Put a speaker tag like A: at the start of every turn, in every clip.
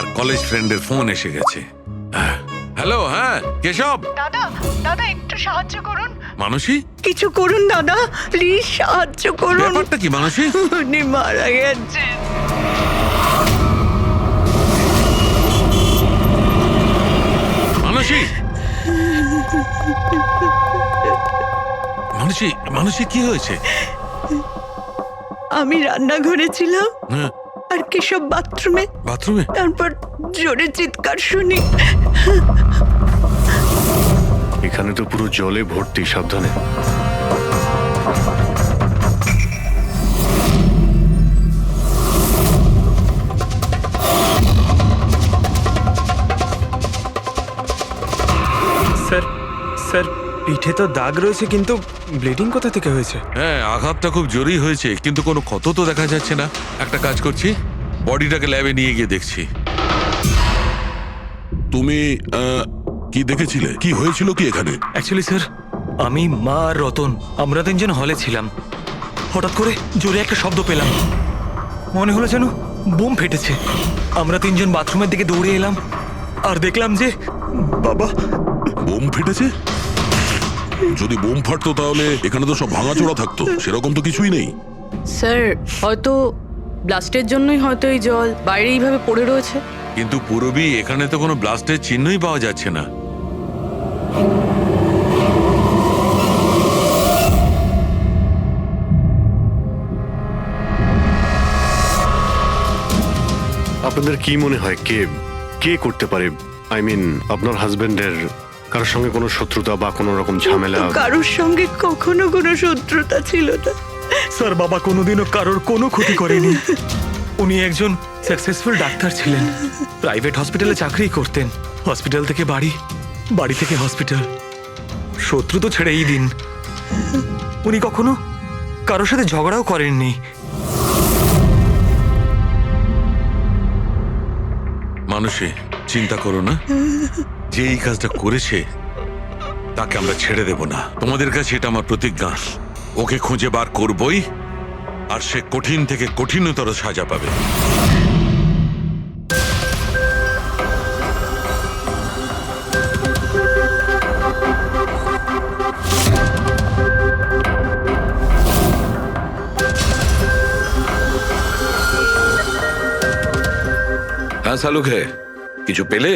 A: আর college ফ্রেন্ডের phone এসে গেছে। হ্যালো, হ্যাঁ কেশব।
B: দাদা দাদা একটু সাহায্য করুন।
A: মানসী,
B: কিছু করুন দাদা, প্লিজ সাহায্য করুন।
A: ব্যাপারটা কি মানসী?
B: উনি মারা গেছেন।
A: মানসী, মানসী, মানসী কি হয়েছে?
B: আমি রান্নাঘরে ছিলাম
A: হ্যাঁ,
B: আর কেশব বাথরুমে।
A: বাথরুমে?
B: তারপর জোরে চিৎকার শুনি।
C: এখানে তো পুরো জলে ভর্তি, সাবধানে।
D: স্যার স্যার পিঠে তো দাগ রয়েছে, কিন্তু ব্লিডিং কোথা থেকে হয়েছে?
A: হ্যাঁ, আঘাতটা খুব জোরেই হয়েছে, কিন্তু কোনো ক্ষত তো দেখা যাচ্ছে না। একটা কাজ করছি, বডিটাকে ল্যাবে নিয়ে গিয়ে দেখছি।
E: তুমি কি দেখেছিলে? কি হয়েছিল কি এখানে?
D: অ্যাকচুয়ালি স্যার, আমি, মা আর রতন আমরা তিনজন হলে ছিলাম। হঠাৎ করে জোরে একটা শব্দ পেলাম, মনে হলো যেন বোম ফেটেছে। আমরা তিনজন বাথরুমের দিকে দৌড়ে এলাম আর দেখলাম যে বাবা।
E: বোম ফেটেছে? যদি বোম ফাটতো তাহলে এখানে তো সব ভাঙাচোরা থাকতো, সেরকম তো কিছুই নেই।
F: স্যার, হয়তো ব্লাস্টের জন্যই হয়তো এই জল বাইরে এইভাবে পড়ে রয়েছে।
A: কিন্তু পুরবী, এখানে তো কোনো ব্লাস্টের চিহ্নই পাওয়া যাচ্ছে না।
C: আপনাদের কি মনে হয় কে কে করতে পারে? আই মিন, আপনার হাজবেন্ডের কারোর সঙ্গে কোনো শত্রুতা বা কোনো রকম ঝামেলা?
B: কারোর সঙ্গে কখনো কোনো শত্রুতা ছিল না।
D: স্যার, বাবা কোনোদিনও কারোর কোনো ক্ষতি করেনি। উনি একজন সাকসেসফুল ডাক্তার ছিলেন, প্রাইভেট হসপিটালে চাকরি করতেন। হসপিটাল থেকে বাড়ি, বাড়ি থেকে হসপিটাল। শত্রু তো ছেড়েই দিন, উনি কখনো কারোর সাথে ঝগড়াও করেননি।
A: মানুষে চিন্তা করো না, যে এই কাজটা করেছে তাকে আমরা ছেড়ে দেব না। তোমাদের কাছে এটা আমার প্রতিজ্ঞা। ওকে খুঁজে বার করবই, আর সে কঠিন থেকে কঠিনতর সাজা পাবে।
G: হ্যাঁ শালুকে, কিছু পেলে?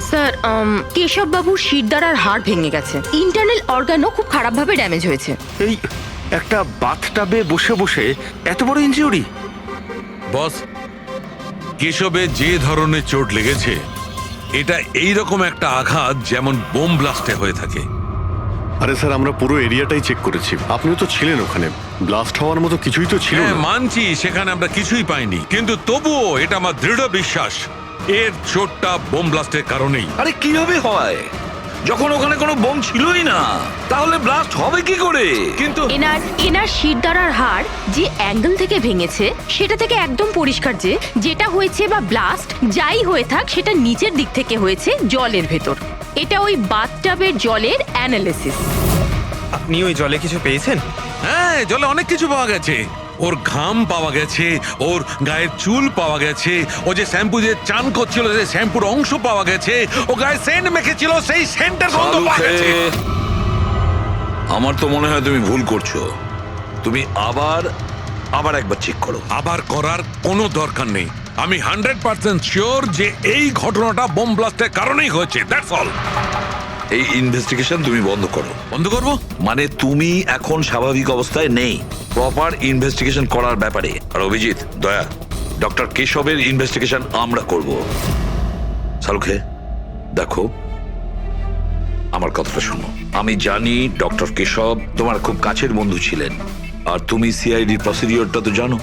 F: স্যার, কেশব বাবুর শিরদাঁড়ার হাড় ভেঙে গেছে। ইন্টারনাল অর্গানও খুব খারাপভাবে ড্যামেজ হয়েছে।
H: এই একটা বাথটাবে বসে বসে এত বড় ইনজিউরি?
A: বস, কেশবে যে ধরনের চোট লেগেছে, এটা এইরকম একটা আঘাত যেমন বোম ব্লাস্টে হয়ে থাকে।
C: আরে স্যার, আমরা পুরো এরিয়াটাই চেক করেছি, আপনিও তো ছিলেন ওখানে। ব্লাস্ট হওয়ার মতো কিছুই তো ছিল
A: হ্যাঁ,
C: না।
A: মানছি সেখানে আমরা কিছুই পাইনি, কিন্তু তবুও এটা আমার দৃঢ় বিশ্বাস এর চোটটা বোম ব্লাস্টের কারণেই।
G: আরে কিভাবে হয় যখন ওখানে কোনো বোম ছিলই না? তাহলে ব্লাস্ট হবে কি করে?
A: কিন্তু
F: এনার শিরদাঁড়ার হাড় যে অ্যাঙ্গেল থেকে ভেঙেছে সেটা থেকে একদম পরিষ্কার যে যেটা হয়েছে বা ব্লাস্ট যাই হয়ে থাক, সেটা নিচের দিক থেকে হয়েছে, জলের ভেতর। এটা ওই বাথটাবের জলের অ্যানালিসিস।
D: আপনি ওই জলে কিছু পেয়েছেন?
A: হ্যাঁ, জলে অনেক কিছু পাওয়া গেছে। ওর ঘাম পাওয়া গেছে, ওর গায়ের চুল পাওয়া গেছে, ও যে শ্যাম্পু দিয়ে চান করছিল সেই শ্যাম্পুর অংশ পাওয়া গেছে, ও গায়ে সেন্ট মেখেছিল সেই সেন্টের গন্ধ পাওয়া গেছে।
G: আমার তো মনে হয় তুমি ভুল করছো। তুমি আবার একবার চেক করো।
A: আবার করার কোনো দরকার নেই। আমি 100% শিওর যে এই ঘটনাটা বোম ব্লাস্টের কারণেই হয়েছে। That's all.
G: এই ইনভেস্টিগেশন তুমি বন্ধ করো।
A: বন্ধ করবো?
G: মানে তুমি এখন স্বাভাবিক অবস্থায় নেই। প্রপার ইনভেস্টিগেশন করার ব্যাপারে। আর অভিজিৎ, দয়া, ডক্টর কেশবের ইনভেস্টিগেশন আমরা করব। শালুকে, দেখো, আমার কথাটা শোনো। আমি জানি ডক্টর কেশব তোমার খুব কাছের বন্ধু ছিলেন, আর তুমি সিআইডি প্রসিডিওরটা তো জানো।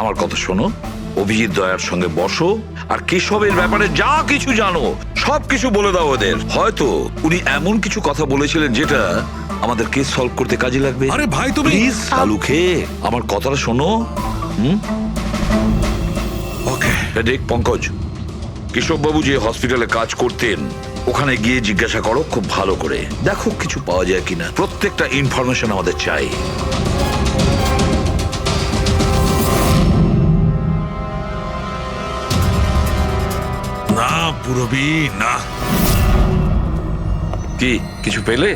G: আমার কথা শোনো, অভিজিৎ দয়ার সঙ্গে বসো, আর কেশবের ব্যাপারে যা কিছু জানো সব কিছু বলে দাও ওদের। হয়তো উনি এমন কিছু কথা বলেছিলেন যেটা আমাদের কেস সলভ করতে কাজে লাগবে।
A: আরে ভাই, তুমি
G: প্লিজ শালুকে, আমার কথাটা শোনো।
A: ওকে।
G: দেখ পঙ্কজ, কেশববাবু যে হসপিটালে কাজ করতেন ওখানে গিয়ে জিজ্ঞাসা করো খুব ভালো করে, দেখো কিছু পাওয়া যায় কিনা। প্রত্যেকটা ইনফরমেশন আমাদের চাই।
A: পুরবি না।
G: কি কিছু পেলে?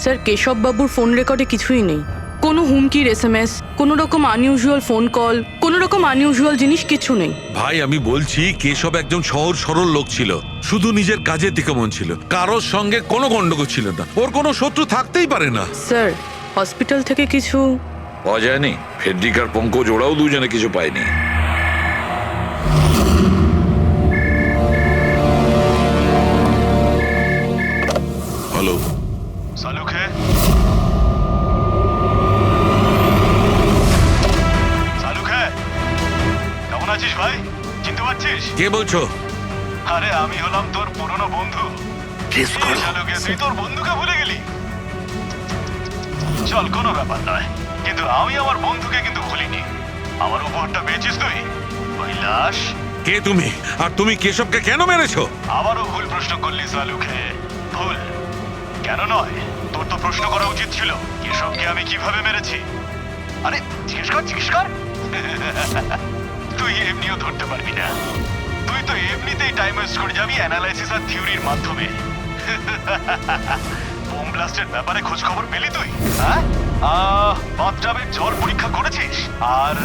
B: স্যার কেশব বাবুর ফোন রেকর্ডে কিছুই নেই। কোনো হুমকির SMS, কোনো রকম আনইউজুয়াল ফোন কল, কোনো রকম আনইউজুয়াল জিনিস কিছু নেই।
A: ভাই আমি বলছি কেশব একজন সহজ সরল লোক ছিল, শুধু নিজের কাজের দিকে মন ছিল, কারোর সঙ্গে কোনো গন্ডগোল ছিল না, ওর কোনো শত্রু থাকতেই পারে না।
B: স্যার হসপিটাল থেকে কিছু
G: পাওয়া যায়নি? ফেডরিক আর পঙ্কজ ওরাও দুজনে কিছু পায়নি।
E: হ্যালো,
I: সালুক হে সালুক হে কেমন আছিস ভাই? চিনতে পারছিস?
A: কে বলছো?
I: আরে আমি হলাম তোর পুরনো বন্ধু। সালুকে তুই তোর বন্ধুকে ভুলে গেলি? চল কোনো ব্যাপার নয়, কিন্তু আমি আমার বন্ধুকে কিন্তু ভুলিনি। আমার উপহারটা পেয়েছিস তুই? ওই লাশ।
A: কে তুমি? আর তুমি কেশবকে কেন মেরেছো?
I: আবারও ভুল প্রশ্ন করলি সালুকে। ভুল কেন নয়, তোর তো প্রশ্ন করা উচিত ছিল কেশবকে আমি কিভাবে মেরেছি। আরে জিজ্ঞেস কর, জিজ্ঞেস কর। তুই এমনিও ধরতে পারবি না, তুই তো এমনিতেই টাইম ওয়েস্ট করে যাবি অ্যানালাইসিস আর থিওরির মাধ্যমে। বোম ব্লাস্টের ব্যাপারে খোঁজ খবর পেলি তুই? হ্যাঁ, বাথটাবের জল পরীক্ষা করেছিস? আর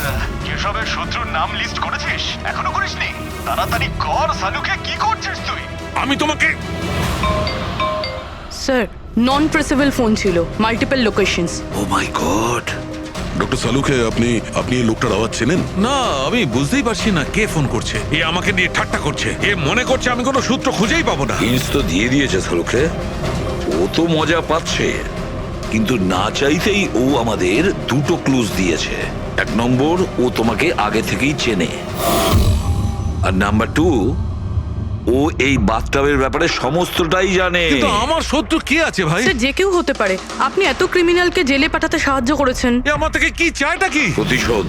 I: কেশবের শত্রুর নাম লিস্ট করেছিস? এখনো করিসনি? তাড়াতাড়ি কর সালুকে, কি করছিস তুই?
A: আমি তোমাকে
B: স্যার নন প্রেসেবল ফোন ছিল, মাল্টিপল লোকেশনস।
G: ও মাই গড!
E: ডক্টর সালুকে আপনি আপনি এই লোকটার আওয়াজ চেনেন?
A: না, আমি বুঝতেই পারছি না কে ফোন করছে। এ আমাকে নিয়ে ঠাট্টা করছে, এ মনে করছে আমি কোনো সূত্র খুঁজেই পাবো না।
G: হিন্টস তো দিয়ে দিয়েছে সালুকে, ও তো মজা পাচ্ছে, কিন্তু না চাইতেই ও আমাদের দুটো ক্লুজ দিয়েছে। এক নম্বর, ও তোমাকে আগে থেকেই চেনে, আর নাম্বার 2, ও এই বাথটাবের ব্যাপারে সমস্তটাই জানে।
A: কিন্তু আমার শত্রু কে আছে ভাই?
B: স্যার যে কেউ হতে পারে। আপনি এত ক্রিমিনালকে জেলে পাঠাতে সাহায্য করেছেন।
A: এ আমার থেকে কি চায়টা কি?
G: প্রতিশোধ।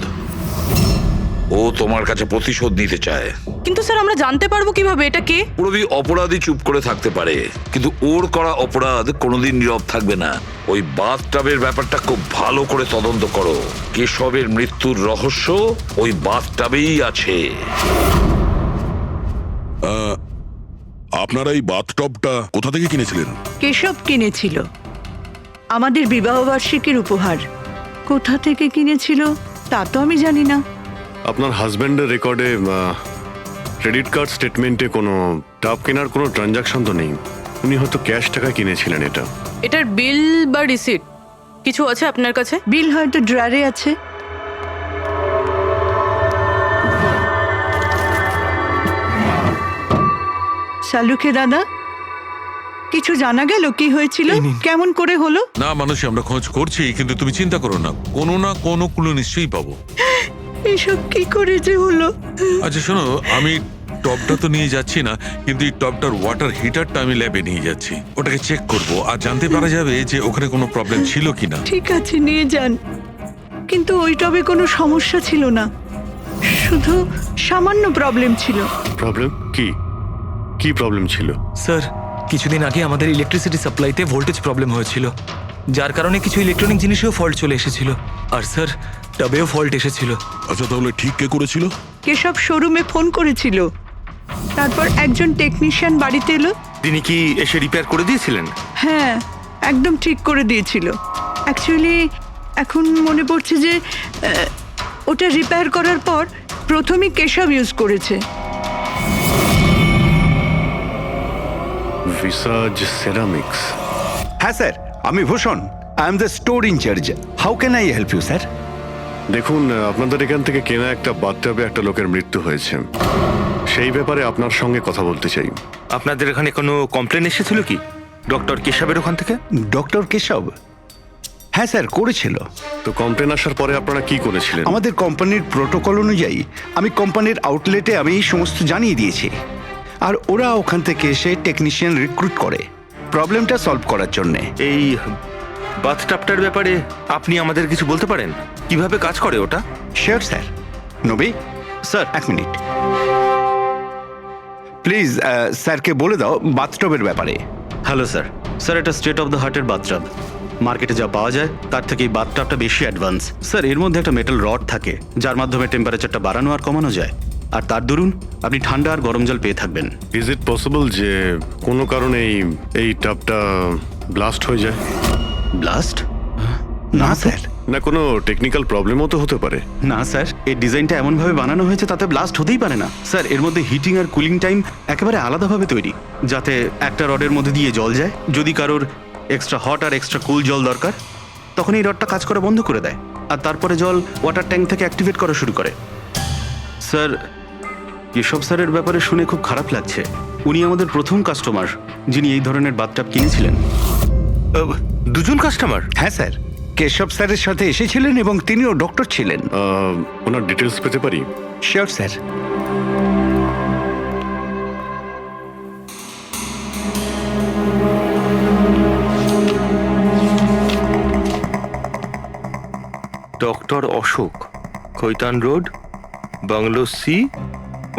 G: ও তোমার কাছে প্রতিশোধ নিতে চায়।
B: কিন্তু স্যার আমরা জানতে পারবো কিভাবে এটা কে?
G: পুরোপুরি অপরাধী চুপ করে থাকতে পারে, কিন্তু ওর করা অপরাধ কোনোদিন নীরব থাকবে না। ওই বাথটাবের ব্যাপারটা খুব ভালো করে তদন্ত করো। কেশবের মৃত্যুর রহস্য ওই বাথটাবেই আছে।
E: আপনারা এই বাথটবটা কোথা থেকে কিনেছিলেন?
J: কেশব কিনেছিল, আমাদের বিবাহবার্ষিকীর উপহার। কোথা থেকে কিনেছিল তা তো আমি জানি না।
C: আপনার হাজব্যান্ডের রেকর্ডে ক্রেডিট কার্ড স্টেটমেন্টে কোনো টাব কেনার কোনো ট্রানজাকশন তো নেই। উনি হয়তো ক্যাশ টাকা কিনেছিলেন এটা।
B: এটার বিল বা রিসিট কিছু আছে আপনার কাছে?
J: বিল হয়তো ড্রয়ারে আছে। সালুকে দাদা, কিছু জানা গেল কি হয়েছিল,
D: এই নিন।
J: কেমন করে হলো?
A: না মানুষ, আমরা খোঁজ করছি, কিন্তু তুমি চিন্তা করো না, কোনো না কোনো ক্লু নিশ্চয়ই পাবো।
J: এসব কি করে যে হলো?
A: আচ্ছা শোনো, আমি টপটা তো নিয়ে যাচ্ছি না, কিন্তু এই টপটার ওয়াটার হিটারটা আমি ল্যাবে নিয়ে যাচ্ছি। ওটাকে চেক করব আর জানতে পারা যাবে যে ওখানে কোনো প্রবলেম ছিল কিনা।
J: ঠিক আছে নিয়ে যান, কিন্তু ওই টবে কোনো সমস্যা ছিল না, শুধু সামান্য প্রবলেম ছিল।
C: প্রবলেম কি? কি প্রবলেম ছিল?
D: স্যার কিছুদিন আগে আমাদের ইলেকট্রিসিটি সাপ্লাইতে ভোল্টেজ প্রবলেম হয়েছিল, যার কারণে কিছু ইলেকট্রনিক জিনিসেও ফল্ট চলে এসেছিল। আর স্যার টবেও ফল্ট এসেছিল।
E: আচ্ছা, তাহলে ঠিক কে করেছিল?
J: কেশব শোরুমে ফোন করেছিল, তারপর একজন টেকনিশিয়ান বাড়িতে এলো।
H: তিনি কি এসে রিপেয়ার করে দিয়েছিলেন?
J: হ্যাঁ, একদম ঠিক করে দিয়েছিল। অ্যাকচুয়ালি এখন মনে পড়ছে যে ওটা রিপেয়ার করার পর প্রথমে কেশব ইউজ করেছে।
C: ভিসাজ সেরামিক্স।
K: হ্যাঁ স্যার, আমি Bhushan. I am the store incharge. How can I help you sir?
C: দেখুন, আপনাদের এখান থেকে কেনা একটা বাথটাবে একটা লোকের মৃত্যু হয়েছে, সেই ব্যাপারে আপনার সঙ্গে কথা বলতে চাই।
H: আপনাদের এখানে কোনো কমপ্লেন এসেছিল কি ডক্টর কেশবের ওখান থেকে?
K: ডক্টর কেশব? হ্যাঁ স্যার, করেছিল।
C: তো কমপ্লেন আসার পরে আপনারা কি করেছিলেন?
K: আমাদের কোম্পানির প্রোটোকল অনুযায়ী আমি কোম্পানির আউটলেটে আমি এই সমস্ত জানিয়ে দিয়েছি, আর ওরা ওখান থেকে এসে টেকনিশিয়ান রিক্রুট করে প্রবলেমটা সলভ করার জন্যে।
H: এই বাথটাবটার ব্যাপারে আপনি আমাদের কিছু বলতে পারেন? কিভাবে কাজ করে ওটা?
K: Sure sir. নবী
H: স্যার,
K: এক মিনিট প্লিজ, স্যারকে বলে দাও বাথটবের ব্যাপারে।
L: Hello sir. স্যার, এটা স্টেট অফ দ্য হার্টের বাথটাব। মার্কেটে যা পাওয়া যায় তার থেকে এই বাথটাবটা বেশি অ্যাডভান্স। স্যার, এর মধ্যে একটা মেটাল রড থাকে যার মাধ্যমে টেম্পারেচারটা বাড়ানো আর কমানো যায়। আর তার দরুন আপনি ঠান্ডা আর গরম জল পেয়ে থাকবেন।
C: ইজ ইট পসিবল যে কোনো কারণে এই টাবটা ব্লাস্ট হয়ে যায়?
L: ব্লাস্ট? না স্যার,
C: না কোনো টেকনিক্যাল প্রবলেমও তো হতে পারে।
L: না স্যার, এই ডিজাইনটা এমনভাবে বানানো হয়েছে তাতে ব্লাস্ট হতেই পারে না স্যার। এর মধ্যে হিটিং আর কুলিং টাইম একেবারে আলাদাভাবে তৈরি, যাতে একটা রডের মধ্যে দিয়ে জল যায়। যদি কারোর এক্সট্রা হট আর এক্সট্রা কুল জল দরকার, তখন এই রডটা কাজ করা বন্ধ করে দেয়, আর তারপরে জল ওয়াটার ট্যাঙ্ক থেকে অ্যাক্টিভেট করা শুরু করে। স্যার, এসব স্যারের ব্যাপারে শুনে খুব খারাপ লাগছে। উনি আমাদের প্রথম কাস্টমার যিনি এই ধরনের বাথটাব কিনেছিলেন।
H: দুজন কাস্টমার?
K: হ্যাঁ স্যার, কেশব স্যারের সাথে এসেছিলেন এবং তিনিও ডক্টর ছিলেন।
C: ওনার ডিটেলস পেতে পারি?
K: Sure sir.
H: Doctor Ashok, Khaitan road, bungalow C,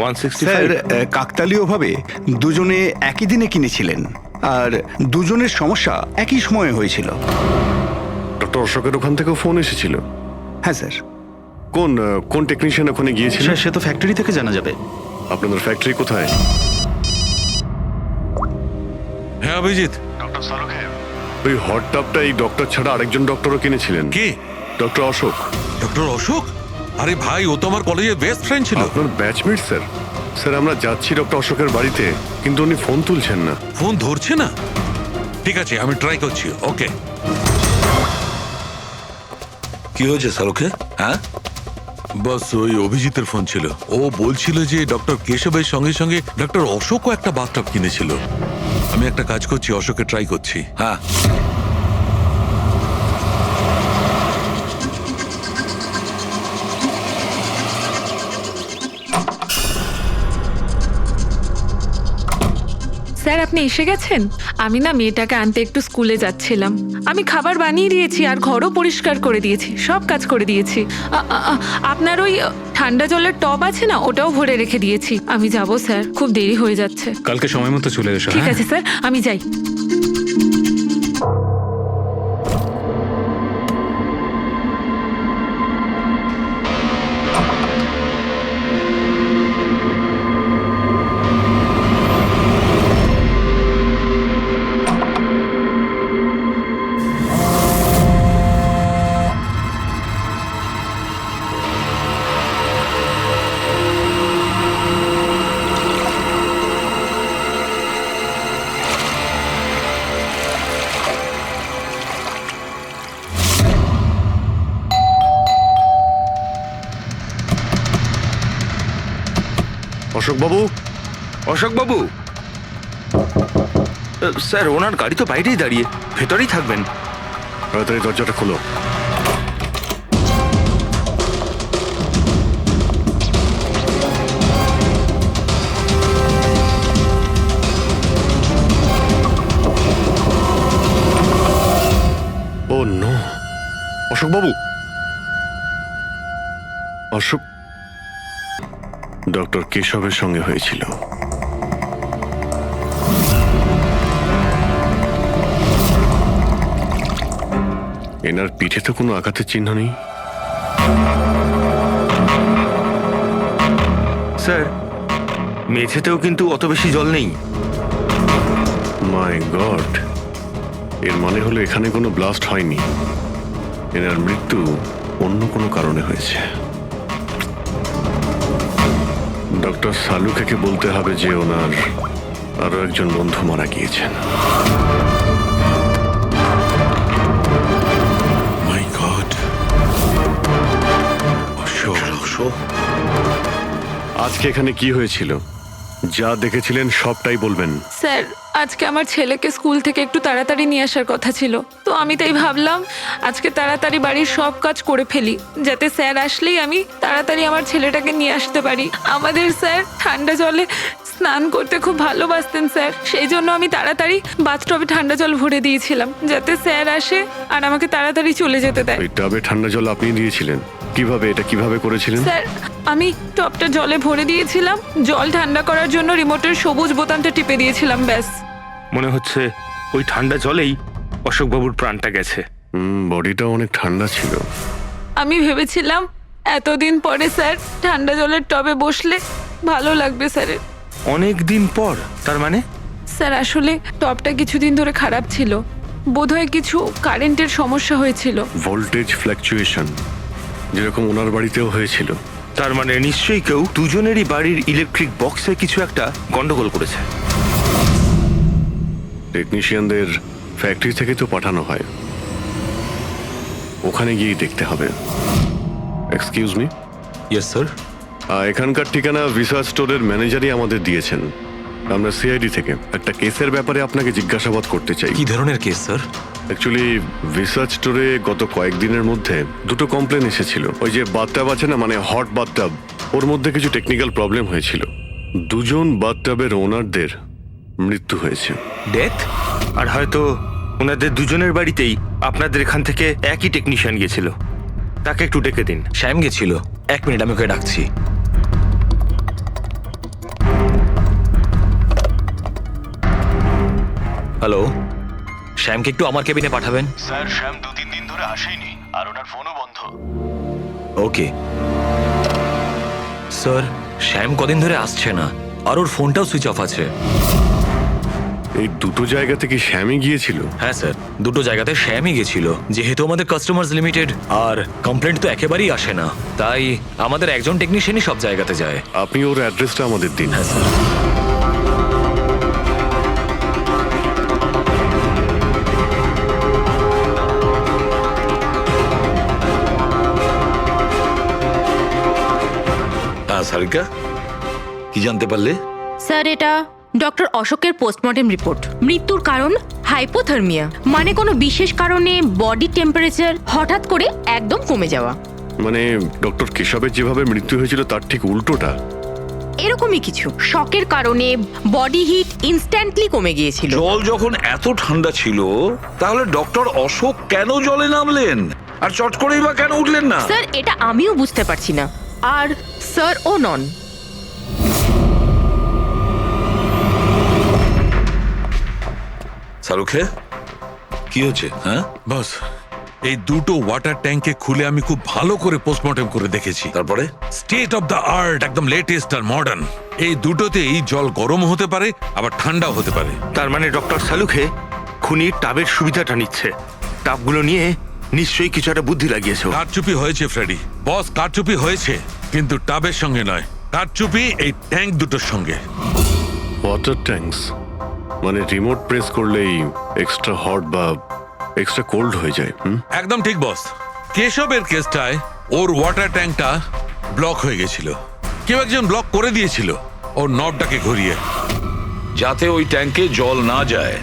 H: 165।
K: Sir, কাকতালীয়ভাবে দুজনে একই দিনে কিনেছিলেন আর দুজনের সমস্যা একই সময়ে হয়েছিল।
C: ডক্টর অশোকের ওখান থেকেও ফোন এসেছিল?
K: হ্যাঁ স্যার।
C: কোন টেকনিশিয়ান ওখানে গিয়েছিল?
L: স্যার, সে তো ফ্যাক্টরি থেকে জানা যাবে।
C: আপনাদের ফ্যাক্টরি কোথায়?
A: হ্যাঁ অভিজিৎ,
I: ডক্টর সালুখে,
C: ওই হট টাবটা এই ডক্টর ছাড়া আরেকজন ডক্টরও কিনেছিলেন।
A: কে?
C: ডক্টর অশোক।
A: ডক্টর অশোক? আরে ভাই, ও তো আমার কলেজের বেস্ট ফ্রেন্ড ছিল।
C: আপনার ব্যাচমেট স্যার। স্যার, আমরা যাচ্ছি ডক্টর অশোকের বাড়িতে, কিন্তু উনি ফোন তুলছেন না।
A: ফোন ধরছে না? ঠিক আছে, আমি ট্রাই করছি। ওকে।
G: কি হয়েছে শাহরুখে? হ্যাঁ,
A: বাস ওই অভিজিতের ফোন ছিল। ও বলছিল যে ডক্টর কেশবের সঙ্গে সঙ্গে ডক্টর অশোকও একটা বাথটাব কিনেছিল। আমি একটা কাজ করছি, অশোকে ট্রাই করছি।
G: হ্যাঁ।
M: স্যার, আপনি এসে গেছেন? আমি না মেয়েটাকে আনতে একটু স্কুলে যাচ্ছিলাম। আমি খাবার বানিয়ে দিয়েছি আর ঘরও পরিষ্কার করে দিয়েছি, সব কাজ করে দিয়েছি। আপনার ওই ঠান্ডা জলের টব আছে না, ওটাও ভরে রেখে দিয়েছি। আমি যাব স্যার, খুব দেরি হয়ে যাচ্ছে।
D: কালকে সময় মতো চলে এসো।
M: ঠিক আছে স্যার, আমি যাই।
C: অশোক বাবু।
H: অশোক বাবু, স্যার ওনার গাড়ি তো বাইরেই দাঁড়িয়ে, ভেতরেই থাকবেন।
C: তাড়াতাড়ি দরজাটা খোলো। ও নো, অশোক বাবু। অশোক ডক্টর কেশবের সঙ্গে হয়েছিল। এনার পিঠে তো কোনো আঘাতের চিহ্ন নেই।
H: স্যার, মেঝেতেও কিন্তু অত বেশি জল নেই।
C: মাই গড, এর মানে হলো এখানে কোনো ব্লাস্ট হয়নি। এনার মৃত্যু অন্য কোনো কারণে হয়েছে। ডক্টর সালুকে বলতে হবে যে ওনার আরো একজন বন্ধু মারা গিয়েছেন।
A: মাই গড। অশোক,
C: আজকে এখানে কি হয়েছিল? যা দেখেছিলেন সবটাই বলবেন।
M: স্যার, আজকে আমার ছেলেকে স্কুল থেকে একটু তাড়াতাড়ি নিয়ে আসার কথা ছিল, তো আমি তাই ভাবলাম আজকে তাড়াতাড়ি বাড়ির সব কাজ করে ফেলি, যাতে স্যার আসলেই আমি তাড়াতাড়ি আমার ছেলেটাকে নিয়ে আসতে পারি। আমাদের স্যার ঠান্ডা জলে স্নান করতে খুব ভালোবাসতেন স্যার, সেই জন্য আমি তাড়াতাড়ি বাথটবে ঠান্ডা জল ভরে দিয়েছিলাম, যাতে স্যার আসে আর আমাকে তাড়াতাড়ি চলে যেতে দেয়।
C: ওই টাবে ঠান্ডা জল আপনি দিয়েছিলেন? কিভাবে করেছিলেন?
M: স্যার, আমি টবটা জলে ভরে দিয়েছিলাম, জল ঠান্ডা করার জন্য রিমোটের সবুজ বোতামটা টিপে দিয়েছিলাম, ব্যাস।
H: মনে হচ্ছে ওই ঠান্ডা জলেই অশোকবাবুর প্রাণটা গেছে।
C: বডিটা অনেক ঠান্ডা ছিল।
M: আমি ভেবেছিলাম এতদিন পরে স্যার ঠান্ডা জলের টবে বসলে ভালো লাগবে স্যারের।
H: অনেক দিন পর, তার মানে?
M: স্যার আসলে টপটা কিছুদিন ধরে খারাপ ছিল, বোধহয় কিছু কারেন্টের সমস্যা হয়েছিল।
C: ভোল্টেজ ফ্ল্যাকচুয়েশন, যেরকম ওনার বাড়িতেও হয়েছিল।
H: তার মানে নিশ্চয়ই কেউ দুজনেরই বাড়ির ইলেকট্রিক বক্সে কিছু একটা গন্ডগোল করেছে।
C: টেকনিশিয়ানদের ফ্যাক্টরি থেকে তো পাঠানো হয়, ওখানে গিয়েই দেখতে হবে। Excuse me.
D: Yes sir.
C: এখানকার ঠিকানা ভিসা স্টোরের ম্যানেজারই আমাদের দিয়েছেন। আমরা সিআইডি থেকে একটা কেসের ব্যাপারে আপনাকে জিজ্ঞাসাবাদ করতে চাই।
D: কি ধরনের কেস স্যার?
C: অ্যাকচুয়ালি ভিসা স্টোরে গত কয়েকদিনের মধ্যে দুটো কমপ্লেন এসেছিল। ওই যে বাথটাব আছে না, মানে হট বাথটাব, ওর মধ্যে কিছু টেকনিক্যাল প্রবলেম হয়েছিল। দুজন বাথটাবের ওনারদের মৃত্যু হয়েছে।
H: ডেথ? আর হয়তো ওনাদের দুজনের বাড়িতেই আপনাদের এখান থেকে একই টেকনিশিয়ান গিয়েছিল। তাকে একটু ডেকে দিন।
D: শ্যাম গেছিল। 1 মিনিট, আমি ওকে ডাকছি। হ্যালো, শ্যামকে একটু আমার কেবিনে পাঠাবেন।
I: স্যার শ্যাম 2-3 দিন ধরে আসেনি, আর ওনার ফোনও বন্ধ।
D: ওকে স্যার, শ্যাম কদিন ধরে আসছে না, আর ওর ফোনটাও সুইচ অফ আছে।
C: এই দুটো জায়গা থেকে শ্যামই গিয়েছিল?
D: হ্যাঁ স্যার, দুটো জায়গাতে শ্যামই গেছিল। যেহেতু আমাদের কাস্টমার্স লিমিটেড আর কমপ্লেন্ট তো একেবারেই আসে না, তাই আমাদের একজন টেকনিশিয়ানই সব জায়গাতে যায়।
C: আপনি ওর অ্যাড্রেসটা আমাদের দিন।
D: হ্যাঁ স্যার।
G: সারিকা, কি জানতে পারলে?
F: স্যার এটা ডক্টর অশোকের পোস্টমর্টেম রিপোর্ট। মৃত্যুর কারণ হাইপোথার্মিয়া, মানে কোনো বিশেষ কারণে বডি টেম্পারেচার হঠাৎ করে একদম কমে যাওয়া।
C: মানে ডক্টর কেশবের যেভাবে মৃত্যু হয়েছিল তার ঠিক উল্টোটা?
F: এরকমই কিছু। শকের কারণে বডি হিট ইনস্ট্যান্টলি কমে গিয়েছিল।
G: জল যখন এত ঠান্ডা ছিল, তাহলে ডক্টর অশোক কেন জলে নামলেন আর চট করেই বা কেন উঠলেন না?
F: স্যার এটা আমিও বুঝতে পারছি না, আর স্যার ও নন।
G: শাহরুখে, কি হচ্ছে? হ্যাঁ
A: বস, এই দুটো ওয়াটার ট্যাঙ্কে খুলে আমি খুব ভালো করে পোস্টমর্টেম করে দেখেছি।
G: তারপরে?
A: স্টেট অফ দ্য আর্ট, একদম লেটেস্ট আর মডার্ন। এই দুটোতেই জল গরম হতে পারে, আবার ঠান্ডাও হতে পারে।
H: তার মানে ডক্টর শালুখে খুনির টাবের সুবিধাটা নিচ্ছে। টাবগুলো নিয়ে নিশ্চয়ই কিছু একটা বুদ্ধি লাগিয়েছে।
A: কারচুপি হয়েছে ফ্রেডি বস, কারচুপি হয়েছে, কিন্তু টাবের সঙ্গে নয়। কারচুপি এই ট্যাঙ্ক দুটোর সঙ্গে।
C: ওয়াটার ট্যাঙ্কস মানে রিমোট প্রেস করলেই এক্সট্রা হট বা এক্সট্রা কোল্ড হয়ে যায়।
A: একদম ঠিক বস। কেশবের কেসটায় ওর ওয়াটার ট্যাঙ্কটা ব্লক হয়ে গেছিল। কেউ একজন ব্লক করে দিয়েছিল ওর নবটাকে ঘুরিয়ে,
G: যাতে ওই ট্যাঙ্কে জল না যায়।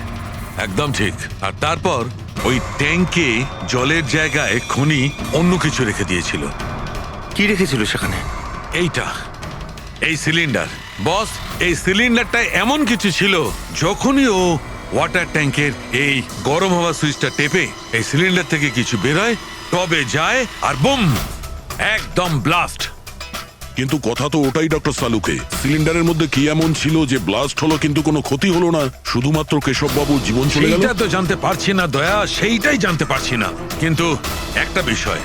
A: একদম ঠিক। আর তারপর ওই ট্যাঙ্কে জলের জায়গায় খনি অন্য কিছু রেখে দিয়েছিল।
H: কি রেখেছিল সেখানে?
A: এইটা, এই সিলিন্ডার বস। এই সিলিন্ডারটায় এমন কিছু ছিল, যখনই ও ওয়াটার ট্যাঙ্কের এই গরম হওয়া সুইচটা টেপে এই সিলিন্ডার থেকে কিছু বেরোয়, টবে যায় আর বুম, একদম ব্লাস্ট।
E: কিন্তু কথা তো ওটাই ডক্টর সালুকে, সিলিন্ডারের মধ্যে কি এমন ছিল যে ব্লাস্ট হলো কিন্তু কোনো ক্ষতি হলো না, শুধুমাত্র কেশববাবুর জীবন চলে গেল?
A: সেইটা তো জানতে পারছি না দয়া, সেইটাই জানতে পারছি না। কিন্তু একটা বিষয়,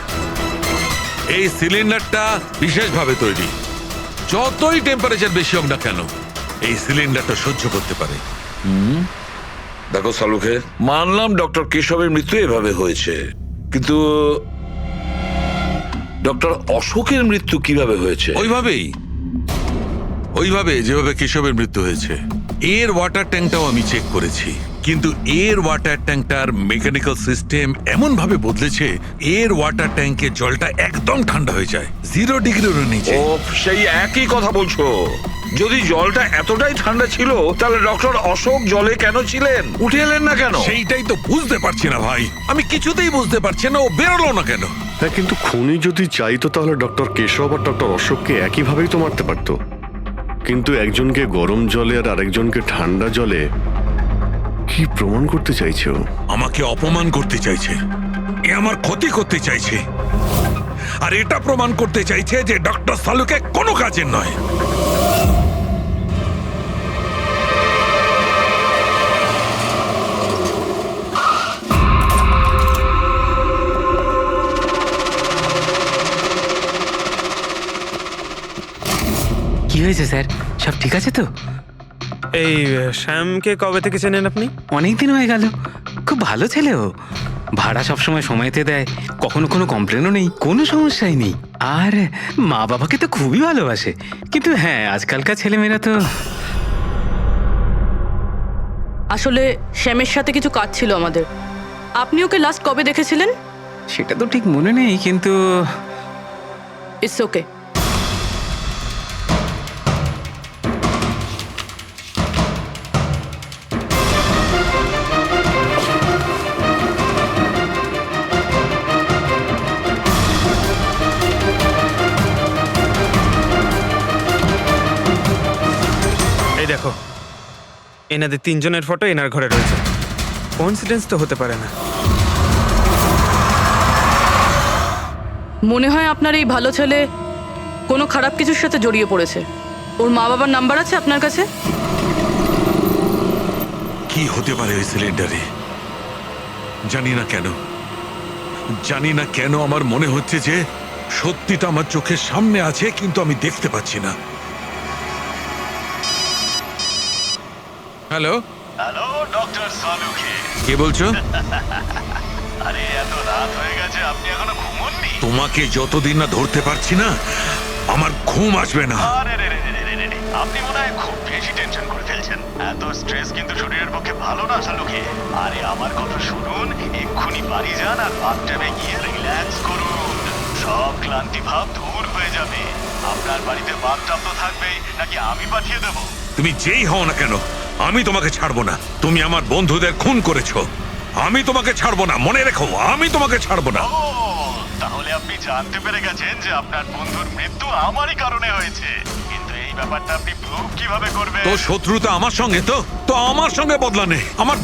A: এই সিলিন্ডারটা বিশেষভাবে তৈরি। যতই টেম্পারেচার বেশি হোক না কেন, এই সিলিন্ডারটা সহ্য করতে পারে।
G: দেখো শালুখে, মানলাম ডক্টর কেশবের মৃত্যু এভাবে হয়েছে, কিন্তু ডক্টর অশোকের মৃত্যু কিভাবে হয়েছে?
A: ওইভাবে যেভাবে কেশবের মৃত্যু হয়েছে। এর ওয়াটার ট্যাঙ্কটাও আমি চেক করেছি, কিন্তু এর ওয়াটার ট্যাঙ্কটার মেকানিক্যাল সিস্টেম এমন ভাবে বদলেছে, এর ওয়াটার ট্যাঙ্কে জলটা একদম ঠান্ডা হয়ে যায়, 0 ডিগ্রিরও নিচে।
G: ও, সেই একই কথা বলছো। যদি জলটা এতটাই ঠান্ডা ছিল, তাহলে ডক্টর অশোক জলে কেন ছিলেন? উঠে এলেন না কেন?
A: সেইটাই তো বুঝতে পারছি না ভাই, আমি কিছুতেই বুঝতে পারছি না ও বেরোলো না কেন।
C: হ্যাঁ, কিন্তু খুনি যদি চাইতো তাহলে ডক্টর কেশব আর ডক্টর অশোককে একইভাবেই তো মারতে পারতো। কিন্তু একজনকে গরম জলে আর আরেকজনকে ঠান্ডা জলে কি প্রমাণ করতে চাইছে ও?
A: আমাকে অপমান করতে চাইছে, এ আমার ক্ষতি করতে চাইছে, আর এটা প্রমাণ করতে চাইছে যে ডক্টর সালুকে কোনো কাজের নয়।
H: কি
D: হয়েছে স্যার? সব ঠিক আছে তো?
H: এই শ্যামকে কবে থেকে চেনেন আপনি?
D: অনেক দিন হয়ে গেল। খুব ভালো ছেলে ও। ভাড়া সবসময় সময়তে দেয়, কখনো কোনো কমপ্লেনও নেই, কোনো সমস্যাই নেই। আর মা বাবাকে তো খুবই ভালোবাসে। কিন্তু হ্যাঁ, আজকালকার ছেলেমেয়েরা তো...
B: আসলে শ্যামের সাথে কিছু কাজ ছিল আমাদের। আপনি ওকে লাস্ট কবে দেখেছিলেন?
D: সেটা তো ঠিক মনে নেই, কিন্তু
B: ইটস ওকে।
H: এই দেখো, এনাদের তিনজনের ফটো এনার ঘরে রয়েছে। কোইন্সিডেন্স তো হতে পারে না।
B: মনে হয় আপনার এই ভালো ছেলে কোনো খারাপ কিছুর সাথে জড়িয়ে পড়েছে। ওর মা বাবার নাম্বার আছে আপনার কাছে?
A: কি হতে পারে ওই সিলিন্ডারে? জানি না কেন, জানি না কেন আমার মনে হচ্ছে যে সত্যিটা আমার চোখের সামনে আছে, কিন্তু আমি দেখতে পাচ্ছি না। হ্যালো,
I: হ্যালো ডক্টর সালুকে।
A: কে বলছো?
I: আরে এত রাত হয়ে গেছে, আপনি এখনো ঘুমোননি?
A: তোমাকে যতদিন না ধরতে পারছি না, আমার ঘুম আসবে না।
I: আরে রে রে রে রে রে রে, আপনি মনে হয় খুব বেশি টেনশন করে ফেলছেন। এত স্ট্রেস কিন্তু শরীরের পক্ষে ভালো না সালুকে। আরে আমার কথা শুনুন, এক্ষুনি বাড়ি যান আর বাথটাবে গিয়ে রিল্যাক্স করুন। সব ক্লান্তি ভাব দূর হয়ে যাবে। আপনার বাড়িতে বাথটাব তো থাকবেই, নাকি আমি পাঠিয়ে দেবো?
A: তুমি যেই হও না কেন, আমি তোমাকে ছাড়বো না। তুমি আমার বন্ধুদের খুন করেছো, আমি তোমাকে ছাড়বো না। মনে রেখো, আমি তোমাকে ছাড়বো না।
I: ও, তাহলে আপনি জানতে পেরে গেছেন যে আপনার বন্ধুর মৃত্যু আমারই কারণে হয়েছে। কিন্তু এই ব্যাপারটা আপনি প্রুভ কিভাবে করবেন?
A: তো শত্রুতা আমার সঙ্গে, তো আমার সঙ্গে বদলা নে। আমার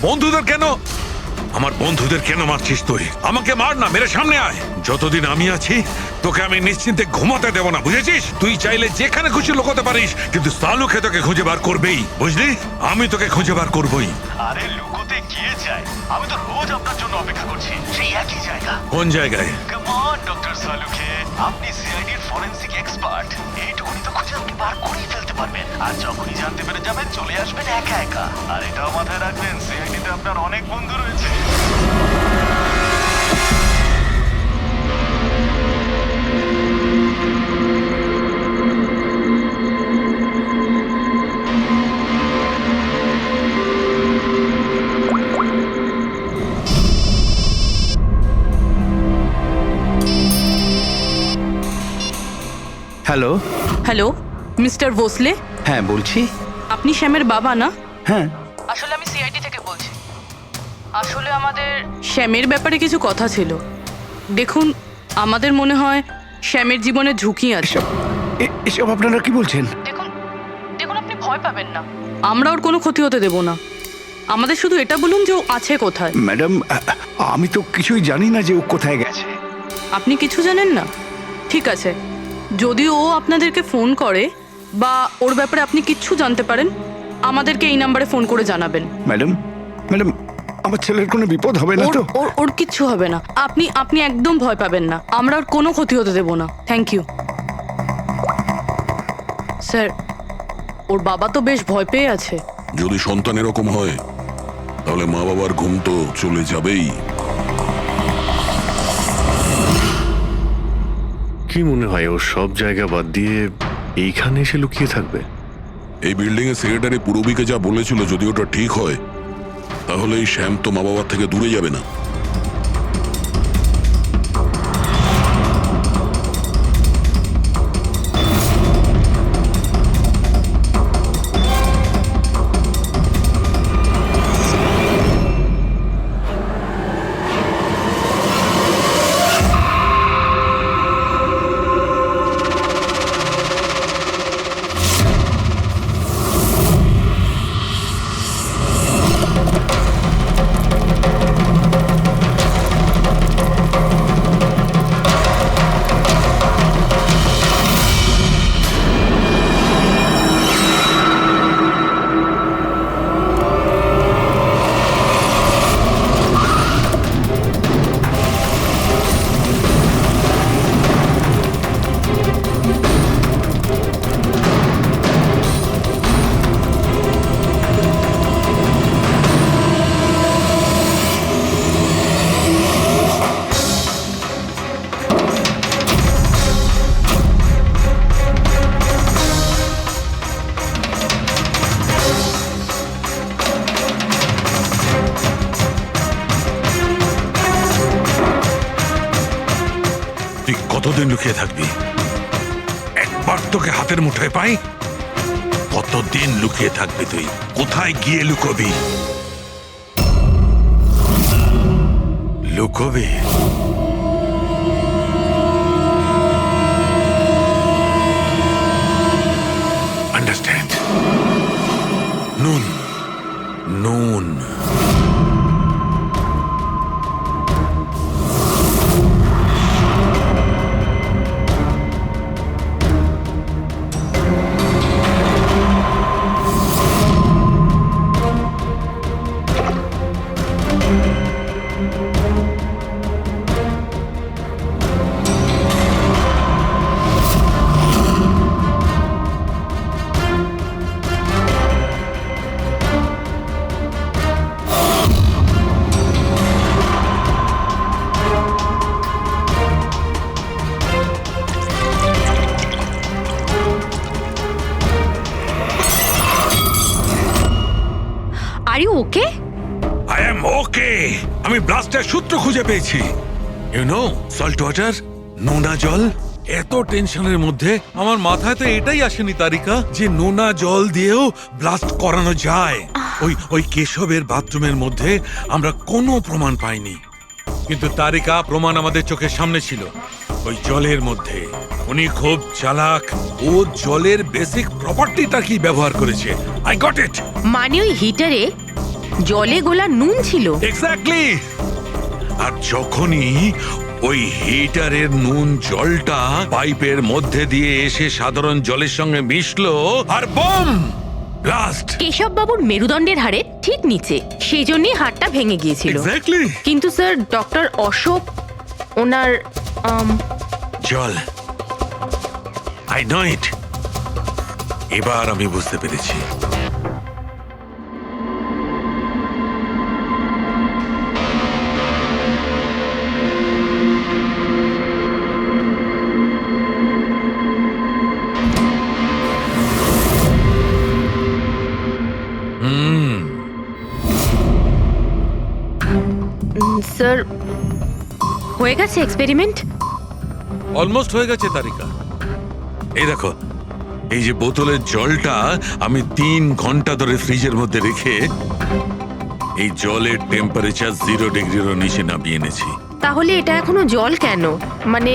A: বন্ধুদের কেন মারছিস তুই? আমাকে মার না, মেরে সামনে আয়। যতদিন আমি আছি তোকে আমি নিশ্চিন্তে ঘুমাতে দেব না, বুঝেছিস? তুই চাইলে যেখানে খুশি লুকোতে পারিস, কিন্তু সালুকে তোকে খুঁজে বার করবেই, বুঝলি? আমি তোকে খুঁজে বার করবই।
I: আরে লুকোতে গিয়ে যায়, আমি তো রোজ আপনার জন্য অপেক্ষা করছি, সেই একই জায়গা।
A: কোন জায়গায়?
I: কাম অন ডক্টর সালুকে, আপনি সিআইডির ফরেনসিক এক্সপার্ট। এইটুকুনি তো খুঁজে আপনি বার করেই ফেলতে পারবেন। আর যখনই জানতে পেরে যাবেন, চলে আসবেন একা একা। আর এটাও মাথায় রাখবেন, সিআইডিতে আপনার অনেক বন্ধু রয়েছে।
K: হ্যালো।
B: Hello, mister Bhosle?
K: হ্যাঁ বলছি।
B: আপনি শ্যামের বাবা না?
K: হ্যাঁ।
B: আসলে আমি সিআইডি থেকে বলছি। আসলে আমাদের শ্যামের ব্যাপারে কিছু কথা ছিল। দেখুন, আমাদের মনে হয় শ্যামের জীবনে ঝুঁকি আছে।
K: এসব আপনারা কি বলছেন?
B: দেখুন আপনি ভয় পাবেন না, আমরা ওর কোনো ক্ষতি হতে দেব না। আমাদের শুধু এটা বলুন যে ও আছে কোথায়।
K: ম্যাডাম, আমি তো কিছুই জানি না যে ও কোথায় গেছে।
B: আপনি কিছু জানেন না? ঠিক আছে, যদি ও আপনাদেরকে ফোন করে বা ওর ব্যাপারে আপনি কিচ্ছু জানতে পারেন, আমাদেরকে এই নাম্বারে ফোন করে জানাবেন।
K: ম্যাডাম, আমার ছেলের কোনো বিপদ হবে না তো?
B: ওর কিচ্ছু হবে না। আপনি একদম ভয় পাবেন না, আমরা ওর কোনো ক্ষতি হতে দেব না। Thank you sir. ওর বাবা তো বেশ ভয় পেয়ে আছে।
E: যদি সন্তান এরকম হয়, তাহলে মা বাবার ঘুম তো চলে যাবেই।
C: কি মনে হয় ও সব জায়গা বাদ দিয়ে এইখানে এসে লুকিয়ে থাকবে?
E: এই বিল্ডিং এর সেক্রেটারি পূরবীকে যা বলেছিল, যদি ওটা ঠিক হয়, তাহলে এই শ্যাম তো মা বাবার থেকে দূরে যাবে না।
A: কতদিন লুকিয়ে থাকবি? একবার তোকে হাতের মুঠোয় পাই, কতদিন লুকিয়ে থাকবি তুই? কোথায় গিয়ে লুকোবি? লুকোবি? আন্ডারস্ট্যান্ড? নুন, নুন।
F: Are you okay?
A: I am okay. আমি ব্লাস্টের সূত্র খুঁজে পেয়েছি। ইউ নো, সল্ট ওয়াটার, নোনা জল। এত টেনশনের মধ্যে আমার মাথায় তো এটাই আসেনি তারিকা যে নোনা জল দিয়েও ব্লাস্ট করানো যায়। ওই কেশবের বাথরুমের মধ্যে আমরা কোনো প্রমাণ পাইনি, কিন্তু তারিকা প্রমাণ আমাদের চোখের সামনে ছিল। ওই জলের মধ্যে উনি খুব চালাক, ও জলের বেসিক প্রপার্টিটা কি ব্যবহার করেছে। I got it.
F: মানে ওই হিটারে জলে গোলা নুন ছিল?
A: এক্স্যাক্টলি। আর যখনই ওই হিটারের নুন জলটা পাইপের মধ্যে দিয়ে এসে সাধারণ জলের সঙ্গে মিশলো, আর বম ব্লাস্ট।
F: কেশব বাবুর মেরুদণ্ডের হাড়ের ঠিক নিচে, সেই জন্যই হাড়টা ভেঙে গিয়েছিল।
A: এক্স্যাক্টলি।
F: কিন্তু স্যার, ডক্টর অশোক ওনার
A: জল, আই নো ইট। এবার আমি বুঝতে পেরেছি।
F: স্যার, হয়ে গেছে এক্সপেরিমেন্ট?
A: অলমোস্ট হয়ে গেছে তারিকা। এই দেখো, এই যে বোতলের জলটা আমি 3 ঘন্টা ধরে ফ্রিজের মধ্যে রেখে এই জলের টেম্পারেচার 0 ডিগ্রিরও নিচে নামিয়ে এনেছি।
F: তাহলে এটা এখনো জল কেন, মানে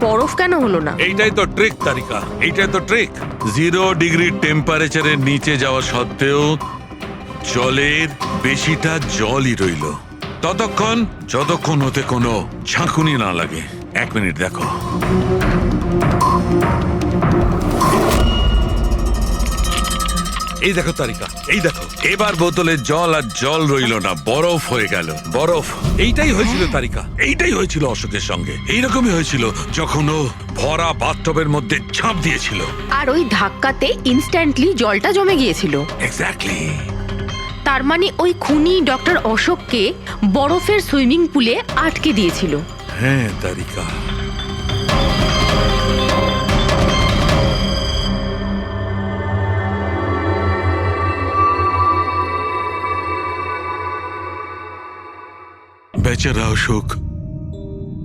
F: বরফ কেন হলো না?
A: এইটাই তো ট্রিক তারিকা, এইটাই তো ট্রিক। 0 ডিগ্রি টেম্পারেচারের নিচে যাওয়া সত্ত্বেও জলের বেশিটা জলই রইল ততক্ষণ যতক্ষণ ওতে কোনো ঝাঁকুনি না লাগে। 1 মিনিট দেখো। এই দেখো তারিকা, এই দেখো, এবার বোতলের জল আর জল রইল না, বরফ হয়ে গেল। বরফ। এইটাই হয়েছিল তারিকা, এইটাই হয়েছিল অশোকের সঙ্গে। এইরকমই হয়েছিল যখন ও ভরা বাথটবের মধ্যে ঝাঁপ দিয়েছিল।
F: আর ওই ধাক্কাতে ইনস্ট্যান্টলি জলটা জমে গিয়েছিল।
A: এক্স্যাক্টলি।
F: তার মানে ওই খুনি ডক্টর অশোককে বরফের সুইমিং পুলে আটকে দিয়েছিল।
A: হ্যাঁ তারিকা। বেচারা অশোক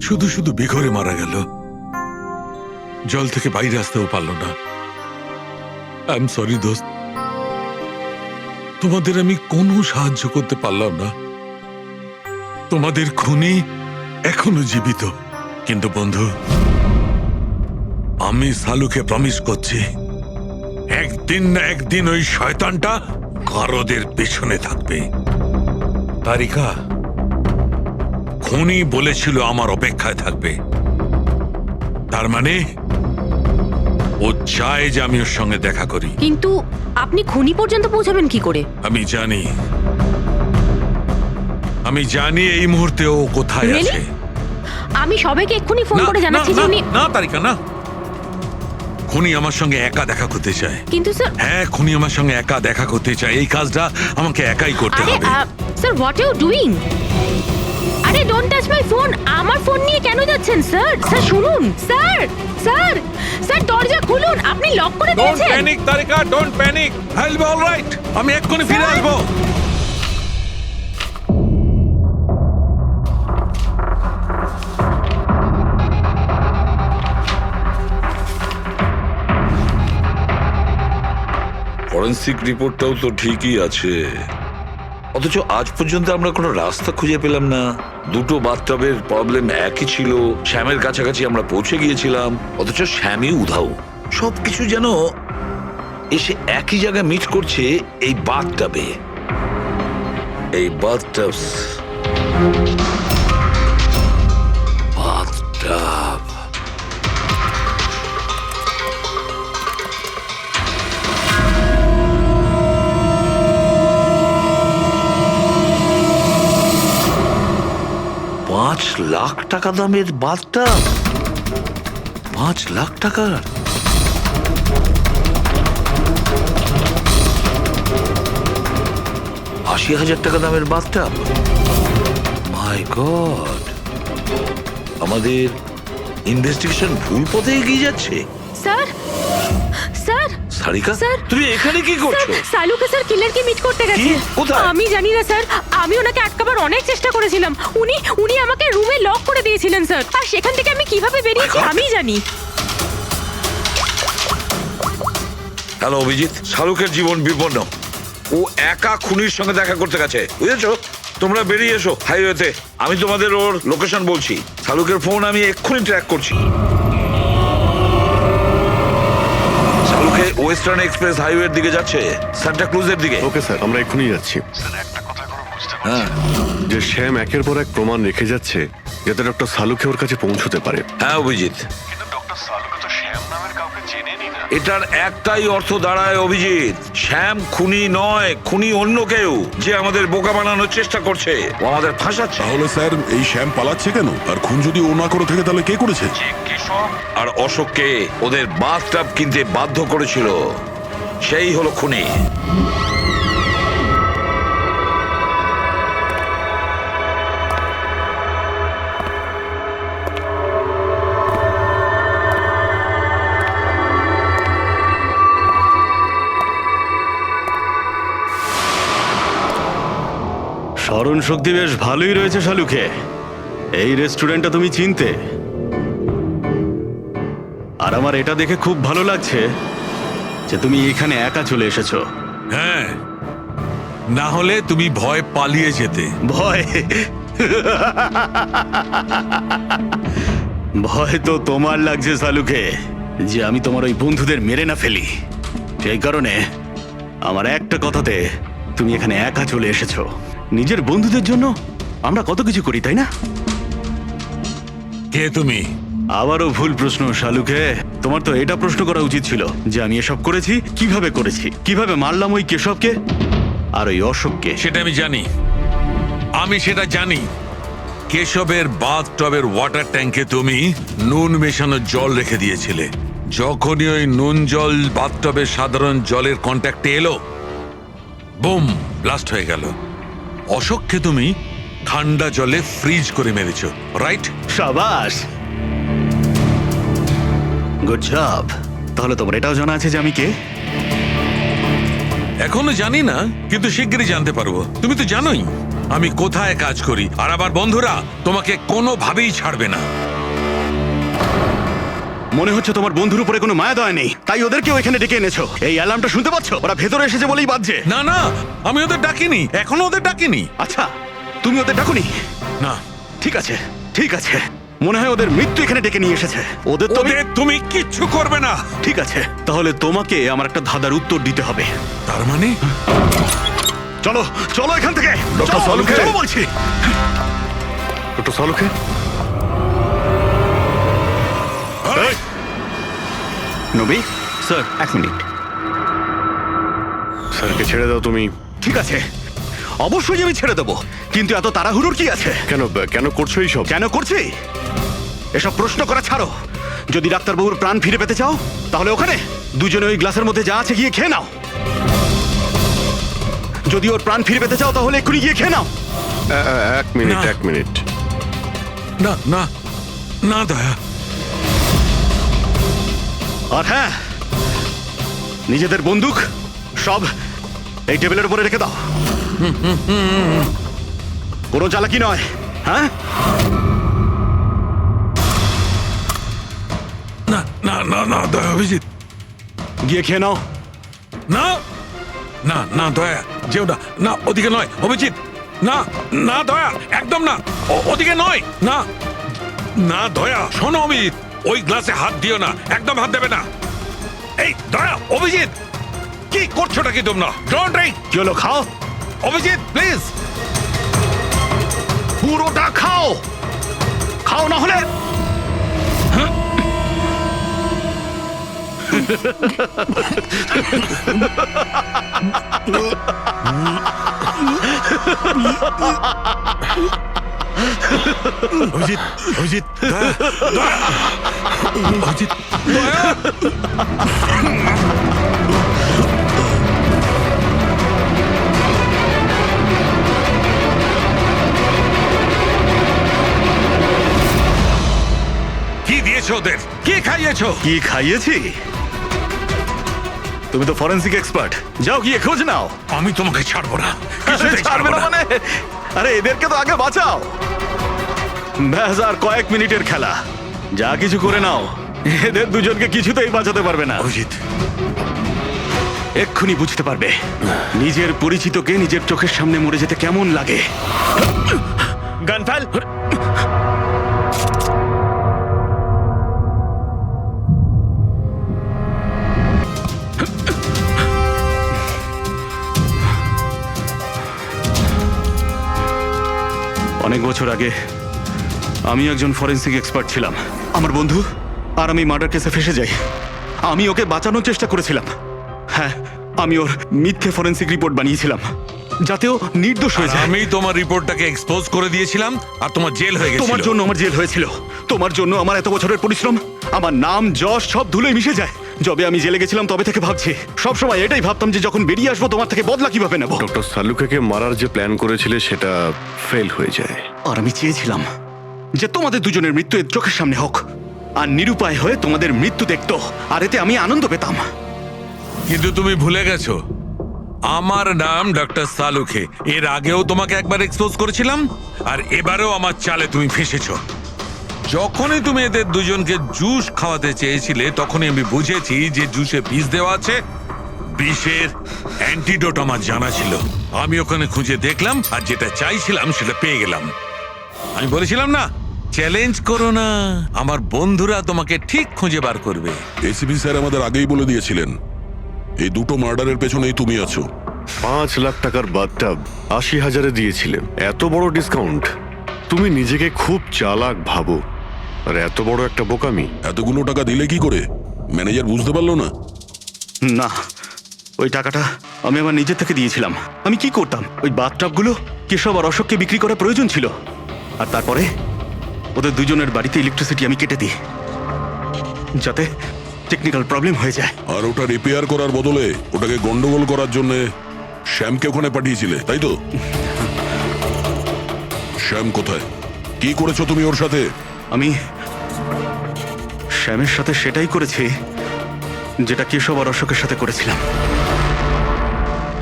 A: শুধু শুধু বেঘরে মারা গেল, জল থেকে বাইরে আসতেও পারল না। আই এম সরি দোস্ত, তোমাদের আমি কোনো সাহায্য করতে পারলাম না। তোমাদের খুনি এখনো জীবিত। কিন্তু বন্ধু, আমি সালুকে প্রমিস করছি, একদিন না একদিন ওই শয়তানটা গারদের পেছনে থাকবে। তারিকা, খুনি বলেছিল আমার অপেক্ষায় থাকবে, তার মানে ও চায় যে আমি ওর সঙ্গে দেখা করি।
F: কিন্তু আপনি খুনি পর্যন্ত পৌঁছাবেন কি করে?
A: আমি জানি এই মুহূর্তে ও কোথায়
F: Really?
A: আছে।
F: আমি সবাইকে এক্ষুনি ফোন করে জানাচ্ছি যে উনি...
A: না তারিকা, না। খুনি আমার সঙ্গে একা দেখা করতে চায়।
F: কিন্তু স্যার...
A: হ্যাঁ, খুনি আমার সঙ্গে একা দেখা করতে চায়। এই কাজটা আমাকে একাই করতে হবে।
F: Sir, what are you doing? আরে ডোন্ট টাচ মাই ফোন। আমার ফোন নিয়ে কেন যাচ্ছেন স্যার? স্যার শুনুন, স্যার স্যার স্যার দরজা খুলুন। আপনি লক করে দিয়েছেন।
A: Don't panic Tarika, don't panic. I will be alright. আমি এক্ষুনি ফিরে আসবো।
G: ফরেন্সিক রিপোর্টটাও তো ঠিকই আছে, অথচ আজ পর্যন্ত আমরা কোনো রাস্তা খুঁজে পেলাম না। দুটো বাথটবের প্রবলেম একই ছিল, শ্যামের কাছাকাছি আমরা পৌঁছে গিয়েছিলাম, অথচ শ্যামই উধাও। সবকিছু যেন এসে একই জায়গায় মিট করছে এই বাথটবে। এই বাথটব বাথটব $5,00,000 দামের বাথটব, 5,00,000 টাকার। $80,000 দামের বাথটব। মাই গড, আমাদের ইনভেস্টিগেশন ভুল পথে এগিয়ে যাচ্ছে।
F: স্যার স্যার
G: সারিকা,
F: স্যার,
G: তুমি এখানে কি করছো?
F: সালুকে স্যার কিলারকে মিট করতে গেছে।
G: কি? কোথায়?
F: আমি জানি না স্যার, আমি ওনাকে আটকাবার অনেক চেষ্টা করেছিলাম। উনি আমাকে রুমে লক করে দিয়েছিলেন স্যার, আর সেখান থেকে আমি কিভাবে বেরিয়েছি আমি জানি।
G: হ্যালো অভিজিৎ, শাহরুখের জীবন বিপন্ন। ও একা খুনির সঙ্গে দেখা করতে গেছে, বুঝেছো? তোমরা বেরিয়ে এসো হাইওয়েতে, আমি তোমাদের ওর লোকেশন বলছি। শাহরুখের ফোন আমি এক্ষুনি ট্র্যাক করছি। শাহরুখে ওয়েস্টার্ন এক্সপ্রেস হাইওয়ের দিকে যাচ্ছে, সান্টা ক্রুজের দিকে।
C: ওকে স্যার, আমরা এক্ষুনি যাচ্ছি।
G: হ্যাঁ
C: যে শ্যাম একের পর এক প্রমাণ রেখে যাচ্ছে যাতে ডক্টর সালুকে ওর কাছে পৌঁছতে পারে।
G: হ্যাঁ অভিজিৎ,
I: কিন্তু ডক্টর সালুকে তো শ্যাম নামের কাউকে চেনেনি না।
G: এটার একটাই অর্থ দাঁড়ায় অভিজিৎ, শ্যাম খুনি নয়, খুনি অন্য কেউ, যে আমাদের বোকা বানানোর চেষ্টা করছে, ও আমাদের ফাঁসাচ্ছে।
E: তাহলে স্যার এই শ্যাম পালাচ্ছে কেন? আর খুন যদি ও না করে থাকে তাহলে কে করেছে?
I: কেশব
G: আর অশোককে ওদের বাথটব কিনতে বাধ্য করেছিল, সেই হলো খুনি।
L: স্মরণ শক্তি বেশ ভালোই রয়েছে শালুকে। এই রেস্টুরেন্টটা তুমি চিনতে, আর আমার এটা দেখে খুব ভালো লাগছে যে তুমি এখানে একা চলে এসেছো।
A: হ্যাঁ, না হলে তুমি ভয় পালিয়ে যেতে।
L: ভয়? ভয় তো তোমার লাগছে শালুকে, যে আমি তোমার ওই বন্ধুদের মেরে না ফেলি। সেই কারণে আমার একটা কথাতে তুমি এখানে একা চলে এসেছো। নিজের বন্ধুদের জন্য আমরা কত কিছু করি, তাই না?
A: কে তুমি?
L: আবারও ভুল প্রশ্ন শালুকে। তোমার তো এটা প্রশ্ন করা উচিত ছিল যে আমি এসব করেছি, কিভাবে মারলাম ওই কেশবকে আর ওই অশোককে।
A: সেটা আমি জানি, আমি সেটা জানি। কেশবের বাথটবের ওয়াটার ট্যাঙ্কে তুমি নুন মেশানো জল রেখে দিয়েছিলে। যখনই ওই নুন জল বাথটবের সাধারণ জলের কন্ট্যাক্টে এলো, বুম, ব্লাস্ট হয়ে গেল। অশোককে তুমি ঠান্ডা জলে ফ্রিজ করে মেরেছো, রাইট?
L: শাবাশ, গুড জব। তাহলে তোমার এটাও জানা আছে যে আমি কে?
A: এখনো জানি না, কিন্তু শিগগিরই জানতে পারবো। তুমি তো জানোই আমি কোথায় কাজ করি, আর আমার বন্ধুরা তোমাকে কোনোভাবেই ছাড়বে না।
L: মনে হচ্ছে তোমার বন্ধুর উপরে কোনো মায়া দয়া নেই, তাই ওদেরকেও এখানে ডেকে এনেছো। এই অ্যালার্মটা শুনতে পাচ্ছ? ওরা ভেতরে এসেছে বলেই বাজছে।
A: না না, আমি ওদের ডাকিনি, এখনো ওদের ডাকিনি।
L: আচ্ছা, তুমি ওদের ডাকুনি?
A: না।
L: ঠিক আছে, ঠিক আছে। মনে হয় ওদের মৃত্যু এখানে ডেকে নিয়ে এসেছে। ওদের
A: তুমি কিচ্ছু করবে না।
L: ঠিক আছে, তাহলে তোমাকে আমার একটা ধাঁধার উত্তর দিতে হবে।
A: তার মানে?
L: চলো চলো এখান থেকে,
C: ডক্টর সালুকে,
L: চলো বলছি।
C: ডক্টর সালুকে,
K: নবী স্যার, 1 মিনিট।
C: স্যারকে ছেড়ে দাও তুমি।
L: ঠিক আছে, অবশ্যই আমি ছেড়ে দেবো, কিন্তু এত তাড়াহুড়োর কি আছে?
C: কেন করছো এইসব?
L: কেন করছি এসব প্রশ্ন করা ছাড়ো। যদি ডাক্তারবাবুর প্রাণ ফিরে পেতে চাও, তাহলে ওখানে দুজনে ওই গ্লাসের মধ্যে যা আছে গিয়ে খেয়ে নাও। যদি ওর প্রাণ ফিরে পেতে চাও, তাহলে এক্ষুনি গিয়ে খেয়ে নাও।
C: 1 মিনিট।
A: না না না দয়া।
L: আর হ্যাঁ, নিজেদের বন্দুক সব এই টেবিলের উপরে রেখে দাও। কোনো চালাকি নয়, হ্যাঁ?
A: না না না না দয়া, অভিজিৎ
L: গিয়ে খেয়ে নাও।
A: না। না না দয়া যেও না, না ওদিকে নয় অভিজিৎ, না না দয়া একদম না, ওদিকে নয়, না না দয়া শোনো অমিত, ওই গ্লাসে হাত দিও না, একদম হাত দেবে না। এই দয়া অভিজিৎ কি করছোটা কি তোমরা? Don't drink.
K: কি হলো, খাও,
A: অভিজিৎ প্লিজ।
K: পুরোটা খাও, খাও না হলে
A: অভিজিৎ, অভিজিৎ দয়া, দয়া, অভিজিৎ দয়া। কি দিয়েছো ওদের? কি খাইয়েছো?
K: কি খাইয়েছি? তুমি তো ফরেন্সিক এক্সপার্ট, যাও গিয়ে খোঁজ নাও।
A: আমি তোমাকে ছাড়বো না,
K: আরে ছাড়বে না মানে? আরে এদেরকে তো আগে বাঁচাও। ব্যাস আর কয়েক মিনিটের খেলা, যা কিছু করে নাও, এদের দুজনকে কিছুতেই বাঁচাতে পারবে না।
A: অভিজিৎ
K: এক্ষুনি বুঝতে পারবে নিজের পরিচিতকে নিজের চোখের সামনে মরে যেতে কেমন লাগে। গান ফেল। অনেক বছর আগে আমি একজন ফরেন্সিক এক্সপার্ট ছিলাম। আমার বন্ধু আর আমি মার্ডার কেসে ফেসে যাই। আমি ওকে বাঁচানোর চেষ্টা করেছিলাম। হ্যাঁ, আমি ওর মিথ্যে ফরেন্সিক রিপোর্ট বানিয়েছিলাম যাতে ও নির্দোষ হয়ে যায়।
A: আমি তোমার রিপোর্টটাকে এক্সপোজ করে দিয়েছিলাম আর তোমার জেল হয়ে গেছিল।
K: তোমার জন্য আমার জেল হয়েছিল, তোমার জন্য আমার এত বছরের পরিশ্রম, আমার নাম যশ সব ধুলোয় মিশে যায়। যবে আমি জেলে গেছিলাম তবে থেকে ভাবছি, সবসময় এটাই ভাবতাম যে যখন বেরিয়ে আসবো তোমার থেকে বদলা কিভাবে নেব।
C: ডক্টর সালুকে মারার যে প্ল্যান করেছিলে সেটা ফেল হয়ে যায়।
K: আর আমি চেয়েছিলাম যে তোমাদের দুজনের মৃত্যু এর চোখের সামনে হোক, আর নিরুপায় হয়ে তোমাদের মৃত্যু দেখতো, আর এতে আমি আনন্দ পেতাম।
A: কিন্তু তুমি ভুলে গেছো আমার নাম ডক্টর সালুকে। এর আগেও তোমাকে একবার এক্সপোজ করেছিলাম আর এবারেও আমার চালে তুমি ফেসেছো। যখনই তুমি এদের দুজনকে জুস খাওয়াতে চেয়েছিলে তখনই আমি বুঝেছি যে জুসে বিষ দেওয়া আছে। বিষের অ্যান্টিডোট আমার জানা ছিল। আমি ওখানে খুঁজে দেখলাম আর যেটা চাইছিলাম সেটা পেয়ে গেলাম। আমি বলেছিলাম না, চ্যালেঞ্জ করো না, আমার বন্ধুরা তোমাকে ঠিক খুঁজে বার করবে।
E: এসিপি স্যার আমাদের আগেই বলে দিয়েছিলেন এই দুটো মার্ডারের পেছনেই তুমি আছো।
C: 5 লাখ টাকার বাথটাব 80,000-এ দিয়েছিলে, এত বড় ডিসকাউন্ট। তুমি নিজেকে খুব চালাক ভাবো, আর এত বড় একটা বোকামি।
E: এতগুলো টাকা দিলে কি করে? ম্যানেজার বুঝতে পারলো না?
K: না, ওই টাকাটা আমি আমার নিজের থেকে দিয়েছিলাম। আমি কি করতাম, ওই বাথটাবগুলো কেশব আর অশোককে বিক্রি করা প্রয়োজন ছিল, আর তারপরে ওদের দুজনের বাড়িতে ইলেকট্রিসিটি আমি কেটে দিই যাতে টেকনিক্যাল প্রবলেম হয়ে যায়।
E: আর ওটা রিপেয়ার করার বদলে ওটাকে গন্ডগোল করার জন্য শ্যামকে ওখানে পাঠিয়েছিলে, তাই তো? শ্যাম কোথায়? কি করেছো তুমি ওর সাথে?
K: আমি শ্যামের সাথে সেটাই করেছি যেটা কেশব আর অশোকের সাথে করেছিলাম।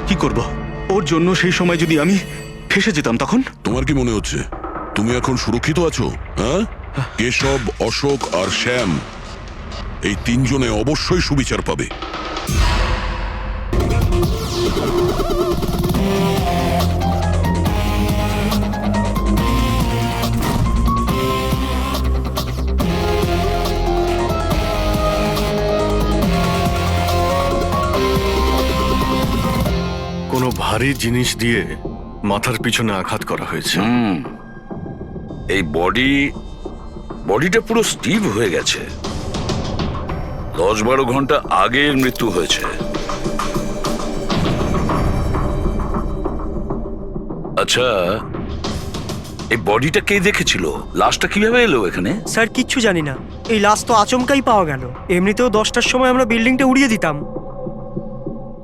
K: কি করব, ওর জন্য সেই সময় যদি আমি ফেসে যেতাম তখন?
E: তোমার কি মনে হচ্ছে তুমি এখন সুরক্ষিত আছো? হ্যাঁ, কেশব, অশোক আর শ্যাম এই তিনজনে অবশ্যই সুবিচার পাবে।
C: কোনো ভারী জিনিস দিয়ে মাথার পিছনে আঘাত করা হয়েছে।
G: এই বডিটা পুরো স্টিভ হয়ে গেছে। 10-12 ঘন্টা আগের মৃত্যু হয়েছে। আচ্ছা, এই বডিটা কে দেখেছিল? লাশটা কিভাবে এলো এখানে?
N: স্যার কিচ্ছু জানি না, এই লাশ তো আচমকাই পাওয়া গেল। এমনিতেও 10টার সময় আমরা বিল্ডিংটা উড়িয়ে দিতাম।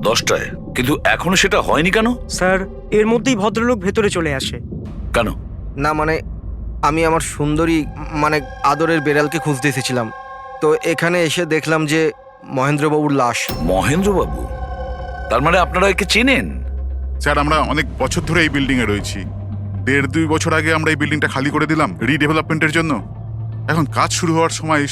G: 10টায়? কিন্তু এখনো সেটা হয়নি কেন?
N: স্যার এর মধ্যেই ভদ্রলোক ভেতরে চলে আসে।
G: কেন?
O: না মানে আমি আমার সুন্দরী মানে আদরের বেড়ালকে খুঁজতে এসেছিলাম, তো এখানে এসে দেখলাম যে মহেন্দ্রবাবুর লাশ।
G: মহেন্দ্রবাবু? তার মানে আপনারা একে চেনেন?
P: স্যার আমরা অনেক বছর ধরে এই বিল্ডিং এ রয়েছি। 1.5-2 বছর আগে আমরা এই বিল্ডিংটা খালি করে দিলাম রিডেভেলপমেন্টের জন্য। এখন কাজ শুরু হওয়ার সময়